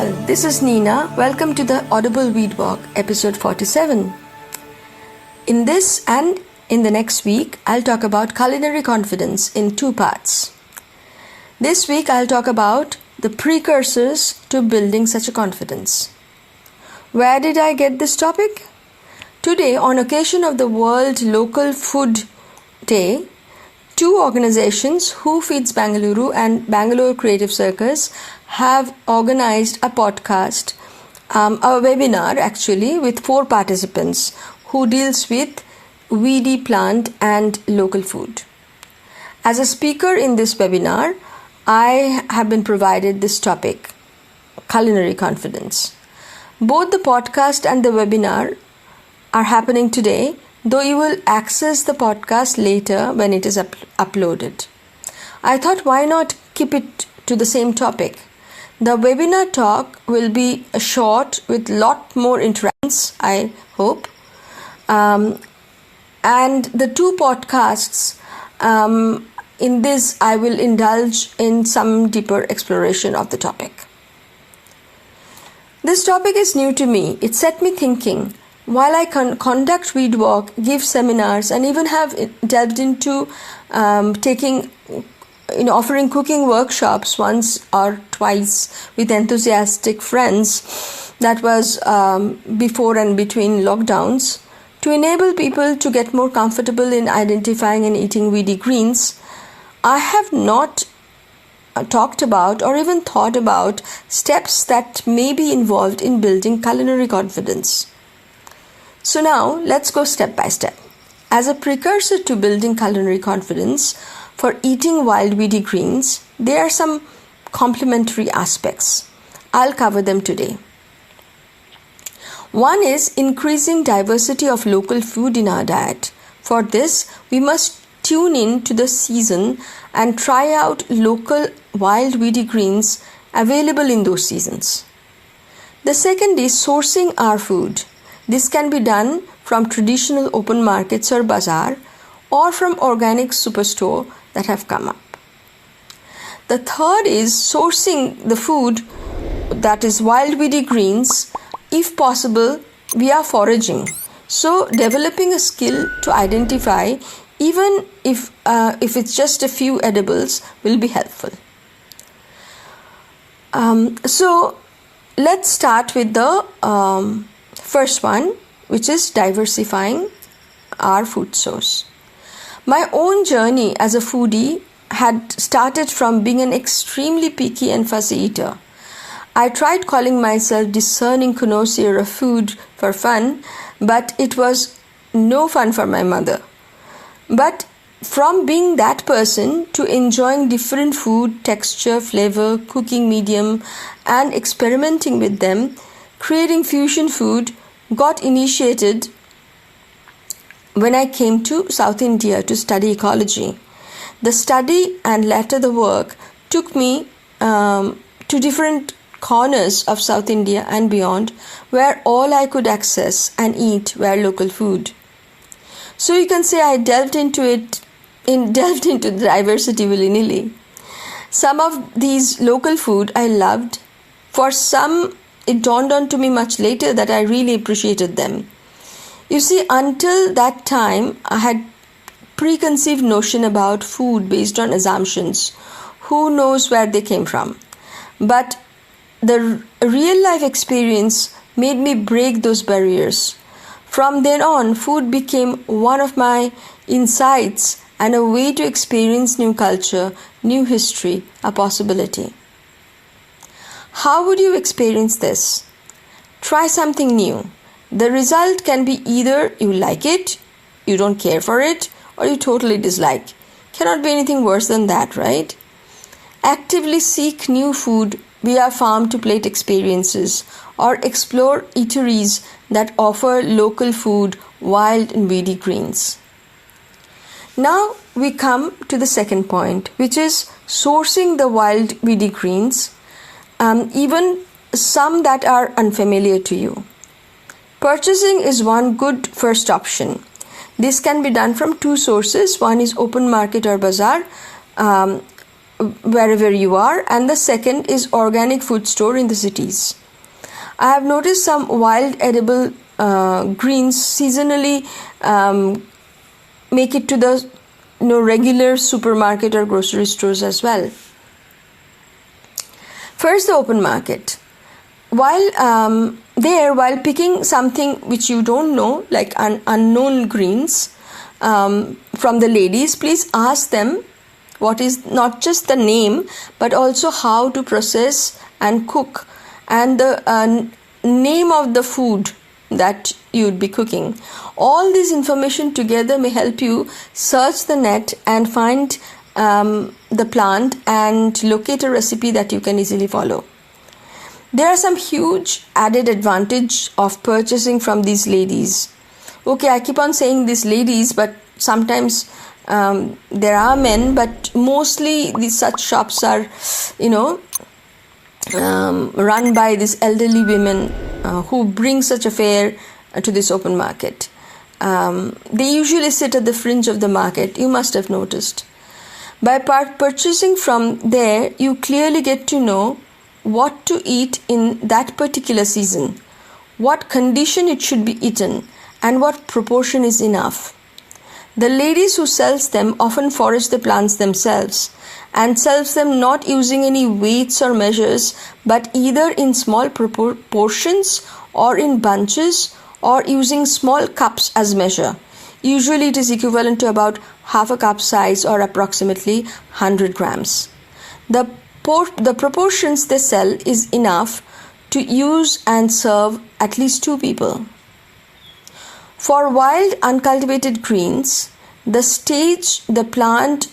all, this is Nina. Welcome to the Audible Weed Walk, episode 47. In this and in the next week, I'll talk about culinary confidence in two parts. This week, I'll talk about the precursors to building such a confidence. Where did I get this topic? Today, on occasion of the World Local Food Day, two organizations, Who Feeds Bangalore and Bangalore Creative Circus, have organized a podcast, a webinar actually, with 4 participants who deals with weedy plant and local food. As a speaker in this webinar, I have been provided this topic, culinary confidence. Both the podcast and the webinar are happening today, though you will access the podcast later when it is uploaded. I thought, why not keep it to the same topic? The webinar talk will be short with lot more interactions, I hope. And the 2 podcasts, in this I will indulge in some deeper exploration of the topic. This topic is new to me. It set me thinking. While I conduct Weed Walk, give seminars, and even have delved into offering cooking workshops once or twice with enthusiastic friends, that was before and between lockdowns, to enable people to get more comfortable in identifying and eating weedy greens, I have not talked about or even thought about steps that may be involved in building culinary confidence. So now, let's go step by step. As a precursor to building culinary confidence for eating wild weedy greens, there are some complementary aspects. I'll cover them today. One is increasing diversity of local food in our diet. For this, we must tune in to the season and try out local wild weedy greens available in those seasons. The second is sourcing our food. This can be done from traditional open markets or bazaar, or from organic superstore that have come up. The third is sourcing the food, that is wild weedy greens, if possible via foraging. So developing a skill to identify, even if it's just a few edibles, will be helpful. So let's start with the first one, which is diversifying our food source. My own journey as a foodie had started from being an extremely picky and fussy eater. I tried calling myself discerning connoisseur of food for fun, but it was no fun for my mother. But from being that person to enjoying different food, texture, flavor, cooking medium, and experimenting with them, creating fusion food got initiated when I came to South India to study ecology. The study and later the work took me to different corners of South India and beyond, where all I could access and eat were local food. So you can say I delved into the diversity willy-nilly. Some of these local food I loved. For some, it dawned on to me much later that I really appreciated them. You see, until that time, I had preconceived notion about food based on assumptions. Who knows where they came from? But the real life experience made me break those barriers. From then on, food became one of my insights and a way to experience new culture, new history, a possibility. How would you experience this? Try something new. The result can be either you like it, you don't care for it, or you totally dislike. Cannot be anything worse than that, right? Actively seek new food via farm-to-plate experiences, or explore eateries that offer local food, wild and weedy greens. Now we come to the second point, which is sourcing the wild weedy greens, even some that are unfamiliar to you. Purchasing is one good first option. This can be done from 2 sources. One is open market or bazaar, wherever you are, and the second is organic food store in the cities. I have noticed some wild edible greens seasonally make it to the regular supermarket or grocery stores as well. First, the open market. While picking something which you don't know, like unknown greens, from the ladies, please ask them what is not just the name but also how to process and cook, and the name of the food that you would be cooking. All this information together may help you search the net and find the plant and locate a recipe that you can easily follow. There are some huge added advantage of purchasing from these ladies. Okay, I keep on saying these ladies, but sometimes there are men, but mostly these such shops are, run by these elderly women who bring such a fare to this open market. They usually sit at the fringe of the market, you must have noticed. By purchasing from there, you clearly get to know what to eat in that particular season, what condition it should be eaten, and what proportion is enough. The ladies who sells them often forage the plants themselves and sells them not using any weights or measures, but either in small portions or in bunches, or using small cups as measure. Usually it is equivalent to about half a cup size or approximately 100 grams. The proportions they sell is enough to use and serve at least 2 people. For wild uncultivated greens, the stage the plant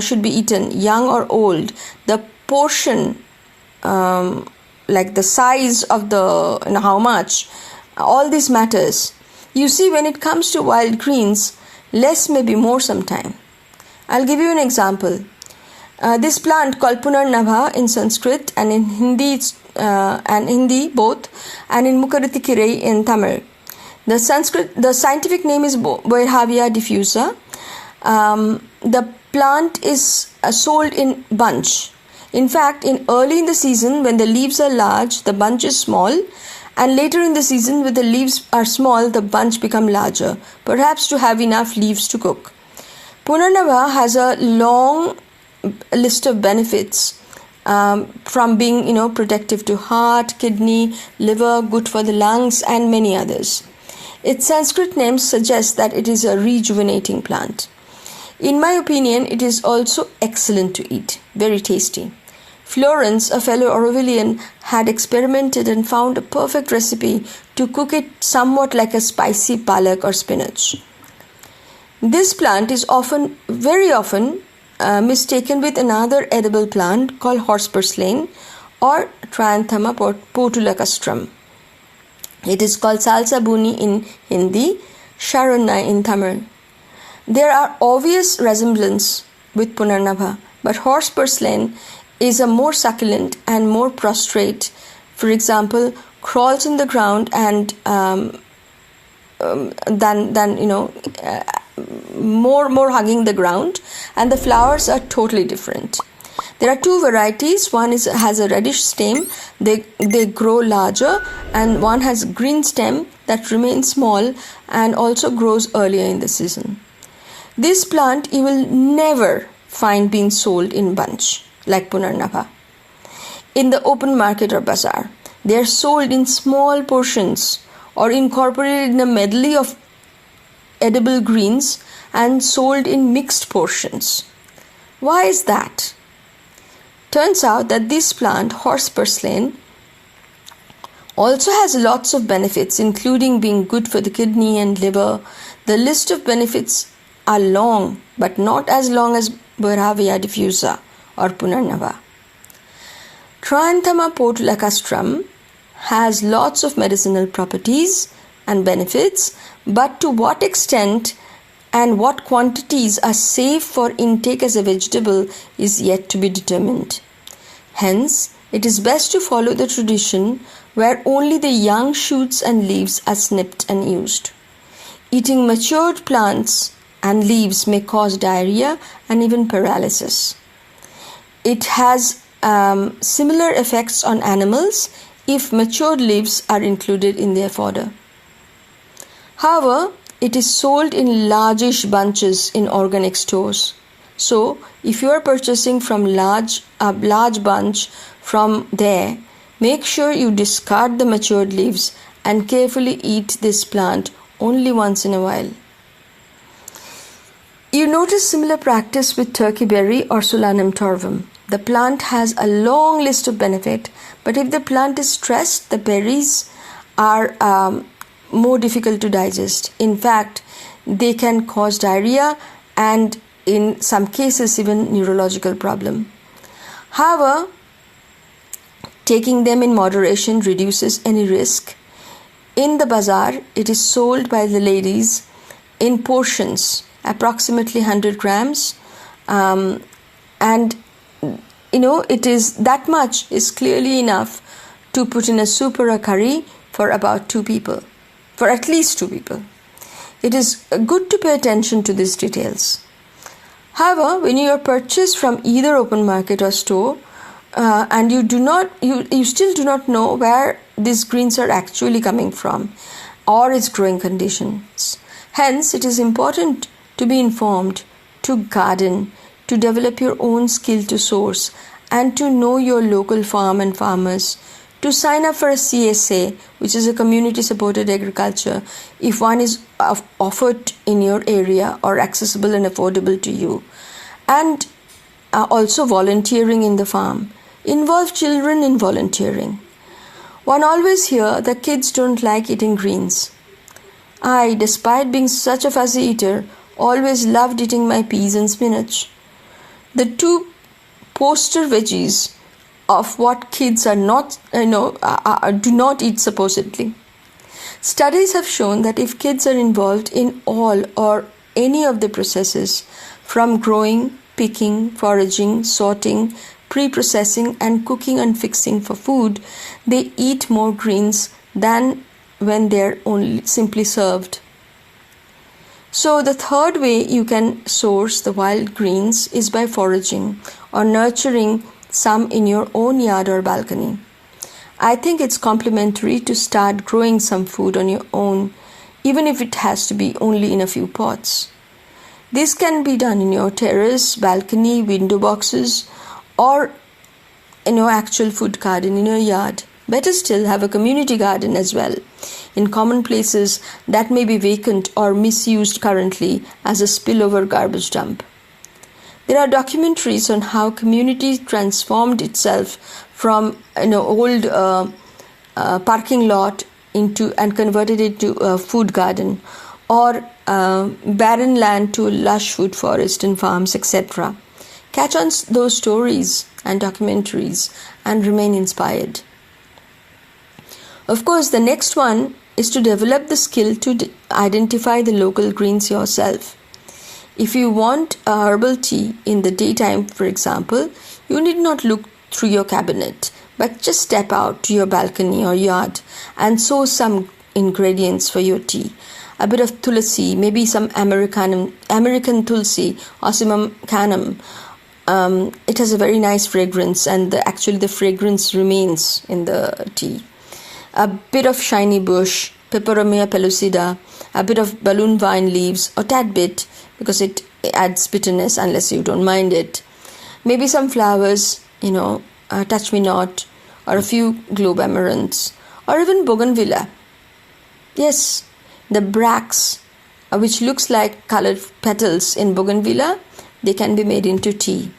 should be eaten, young or old, the portion, like the size of the, how much, all this matters. You see, when it comes to wild greens, less may be more sometime. I'll give you an example. This plant called Punarnabha in Sanskrit and in Hindi both, and in Mukarithikirei in Tamil. The scientific name is Boerhaavia diffusa. The plant is sold in bunch. In fact, early in the season when the leaves are large, the bunch is small, and later in the season when the leaves are small, the bunch become larger, perhaps to have enough leaves to cook. Punarnabha has a long list of benefits, from being protective to heart, kidney, liver, good for the lungs, and many others. Its Sanskrit name suggests that it is a rejuvenating plant. In my opinion, it is also excellent to eat, very tasty. Florence, a fellow Aurovilian, had experimented and found a perfect recipe to cook it somewhat like a spicy palak or spinach. This plant is very often mistaken with another edible plant called horse purslane or Trianthema potulacastrum. It is called salsa buni in Hindi, Sharonnai in Tamil. There are obvious resemblance with Punarnabha, but horse purslane is a more succulent and more prostrate. For example, crawls in the ground and more hugging the ground, and the flowers are totally different. There are 2 varieties. One has a reddish stem, they grow larger, and one has green stem that remains small and also grows earlier in the season. This plant you will never find being sold in bunch like Punarnabha in the open market or bazaar. They are sold in small portions or incorporated in a medley of edible greens and sold in mixed portions. Why is that? Turns out that this plant, horse purslane, also has lots of benefits, including being good for the kidney and liver. The list of benefits are long, but not as long as Boerhaavia diffusa or Punarnabha. Trianthema potulacastrum has lots of medicinal properties and benefits, but to what extent and what quantities are safe for intake as a vegetable is yet to be determined. Hence, it is best to follow the tradition where only the young shoots and leaves are snipped and used. Eating matured plants and leaves may cause diarrhea and even paralysis. It has similar effects on animals if matured leaves are included in their fodder. However, it is sold in largish bunches in organic stores. So, if you are purchasing from a large bunch from there, make sure you discard the matured leaves and carefully eat this plant only once in a while. You notice similar practice with turkey berry or Solanum torvum. The plant has a long list of benefits, but if the plant is stressed, the berries are more difficult to digest. In fact, they can cause diarrhea and in some cases even neurological problem. However, taking them in moderation reduces any risk. In the bazaar, it is sold by the ladies in portions, approximately 100 grams, and it is that much is clearly enough to put in a soup or a curry for about 2 people, for at least 2 people. It is good to pay attention to these details. However, when you purchase from either open market or store, and you still do not know where these greens are actually coming from or its growing conditions. Hence, it is important to be informed, to garden, to develop your own skill to source, and to know your local farm and farmers, to sign up for a CSA, which is a community supported agriculture, if one is offered in your area or accessible and affordable to you, and also volunteering in the farm. Involve children in volunteering. One always hears that kids don't like eating greens. I, despite being such a fussy eater, always loved eating my peas and spinach. The 2 poster veggies of what kids are not, do not eat supposedly. Studies have shown that if kids are involved in all or any of the processes, from growing, picking, foraging, sorting, pre-processing and cooking and fixing for food, they eat more greens than when they're only simply served. So the third way you can source the wild greens is by foraging or nurturing some in your own yard or balcony. I think it's complimentary to start growing some food on your own, even if it has to be only in a few pots. This can be done in your terrace, balcony, window boxes, or actual food garden in your yard. Better still, have a community garden as well, in common places that may be vacant or misused currently as a spillover garbage dump. There are documentaries on how community transformed itself from old parking lot and converted it to a food garden, or barren land to lush food forest and farms, etc. Catch on those stories and documentaries and remain inspired. Of course, the next one is to develop the skill to identify the local greens yourself. If you want a herbal tea in the daytime, for example, you need not look through your cabinet, but just step out to your balcony or yard and source some ingredients for your tea. A bit of tulsi, maybe some American tulsi, Ocimum canum. It has a very nice fragrance, and the fragrance remains in the tea. A bit of shiny bush, Peperomia pellucida, a bit of balloon vine leaves, or tad bit, because it adds bitterness unless you don't mind it. Maybe some flowers, touch me not, or a few globe amaranths, or even bougainvillea. Yes, the bracts, which looks like colored petals in bougainvillea, they can be made into tea.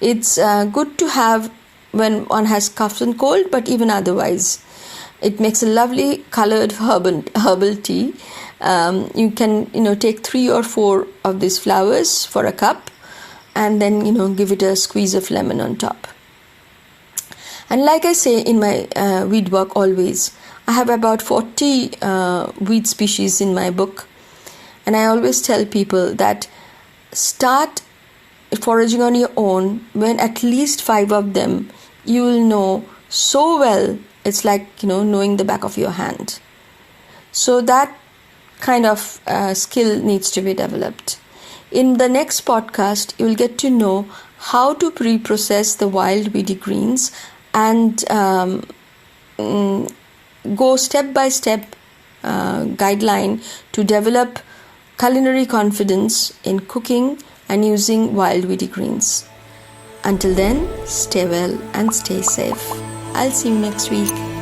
It's good to have when one has cough and cold, but even otherwise. It makes a lovely colored herbal tea. You can, take 3 or 4 of these flowers for a cup, and then, give it a squeeze of lemon on top. And like I say in my weed walk always, I have about 40 weed species in my book. And I always tell people that start foraging on your own when at least 5 of them you will know so well. It's like, knowing the back of your hand. So that kind of skill needs to be developed. In the next podcast, you will get to know how to pre-process the wild weedy greens and go step by step guideline to develop culinary confidence in cooking and using wild weedy greens. Until then, stay well and stay safe. I'll see you next week.